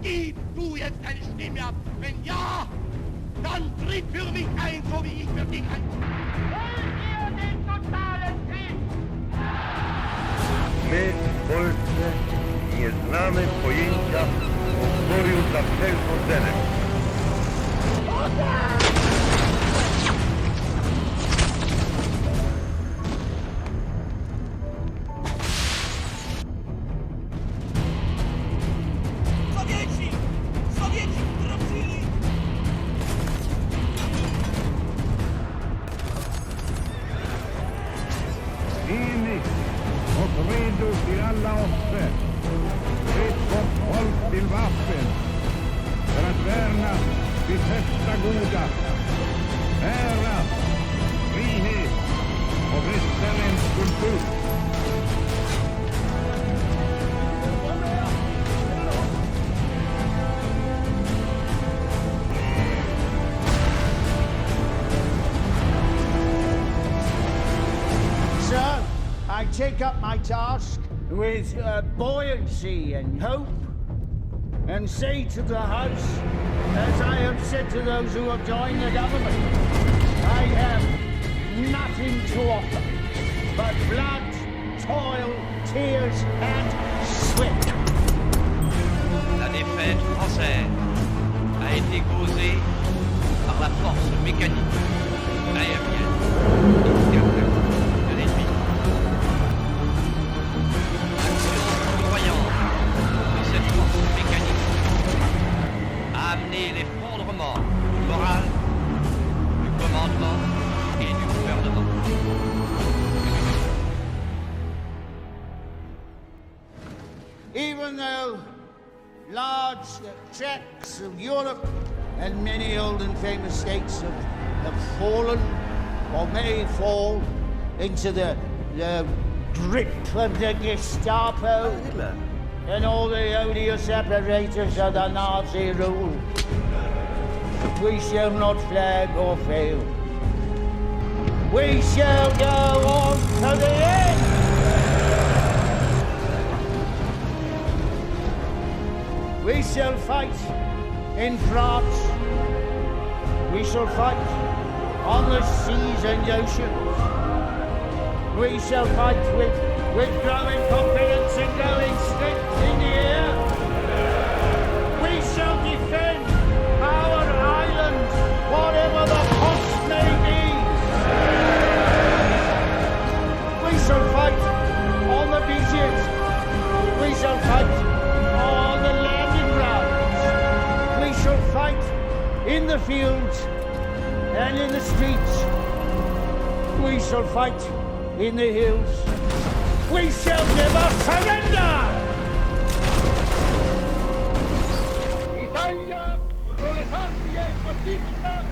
Gib du jetzt eine Stimme ab. Wenn ja, dann tritt für mich ein, so wie ich für dich ein. Wollt ihr den totalen Krieg? My w Polsce nie znamy pojęcia pokoju za wszelką cenę. Sowieci wkroczyli! Enig och redo till alla offer. Ett gott folk till vapen. För att värna det högsta goda. Ära, frihet och västerländsk kultur. Sir, I take up my task with buoyancy and hope, and say to the House, as I have said to those who have joined the government, I have nothing to offer but blood, toil, tears, and sweat. La défaite française a été causée par la force mécanique aérienne et terrestre de l'ennemi. L'action foudroyante de cette force mécanique a amené l'effondrement du moral, du commandement et du gouvernement. Even though large tracts of Europe and many old and famous states have fallen or may fall into the grip of the Gestapo and all the odious apparatus of the Nazi rule, we shall not flag or fail. We shall go on to the end. We shall fight in France. We shall fight on the seas and oceans. We shall fight with growing confidence and growing strength in the air. We shall defend our island, whatever the cost may be. We shall fight on the beaches. We shall fight on the landing grounds. We shall fight in the fields and in the streets. We shall fight in the hills. We shall never surrender! Italia, proletaria e pacifica,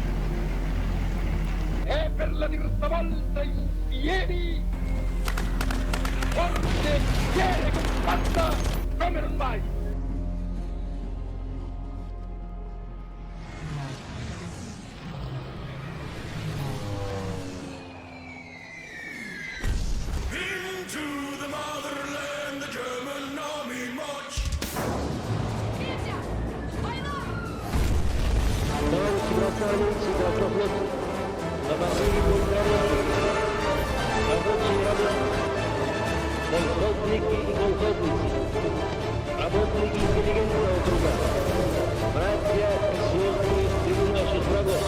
è per la terza volta ieri, forte, fiera e compatta come non mai. Into the motherland, the German army march! Товарищи красавицы, красавцы, заводили bulgarian, рабочие работники, колхозники и колхозницы, работники интеллигентного труда, братья и сестры среди наших врагов,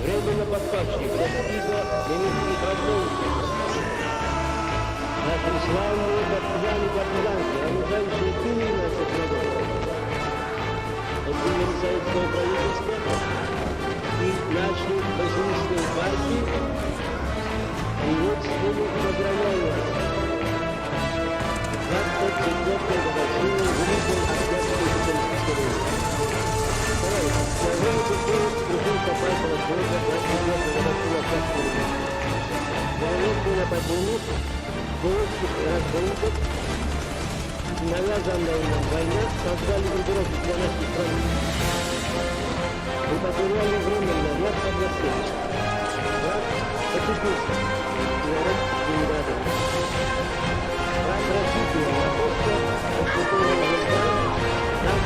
временно подпавших под иго немецких разбойников, наши славные партизаны-партизанки, оружающие тылы наших врагов, отделение советского правительства и нашей большинственной партии приветствуем и поздравляем вас. 24-я годовщина Великой Октябрьской социалистической войны. Товарищи, тяжелый путей пришел попасть на сегодня 24-я годовщина Октябрьской войны. Военные нападения, поиски разбойников, навязанная нам война создали группировки для нашей страны. Мы потеряли временно власть односельчик. Власть отступился. Народ не рядом. Власть развития, находка, поступила на нам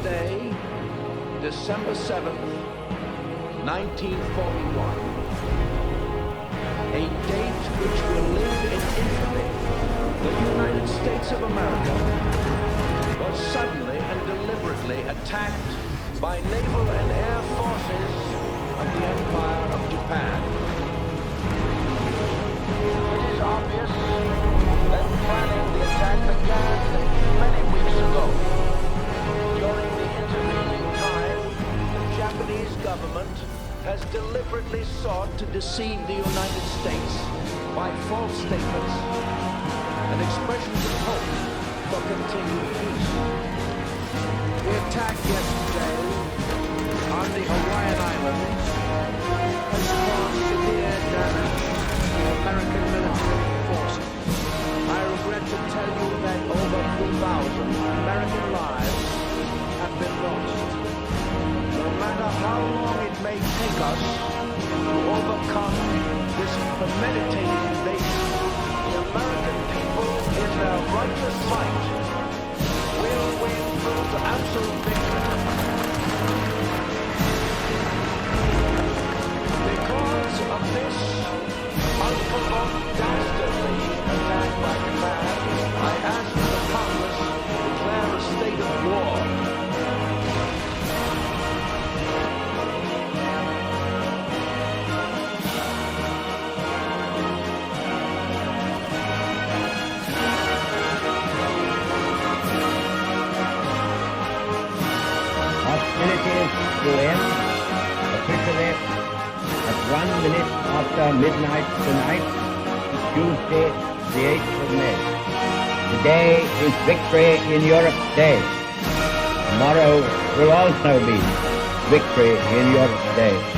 Day, December 7th, 1941. A date which will live in infamy. The United States of America was suddenly and deliberately attacked by naval and air forces of the Empire of Japan. It is obvious that planning the attack began many weeks ago. During the intervening time, the Japanese government has deliberately sought to deceive the United States by false statements and expressions of hope for continued peace. The attack yesterday on the Hawaiian Islands has caused severe damage to American military forces. I regret to tell you that over 3,000 American lives have been lost. No matter how long it may take us to overcome this premeditated invasion, the American people, in their righteous might, will win to absolute victory. Because of this unprovoked dastardly attack by Japan, I ask the Congress to declare a state of war. Hostilities to end officially at 1 minute after midnight tonight, Tuesday, the 8th of May. Today is Victory in Europe Day. Tomorrow will also be Victory in Europe Day.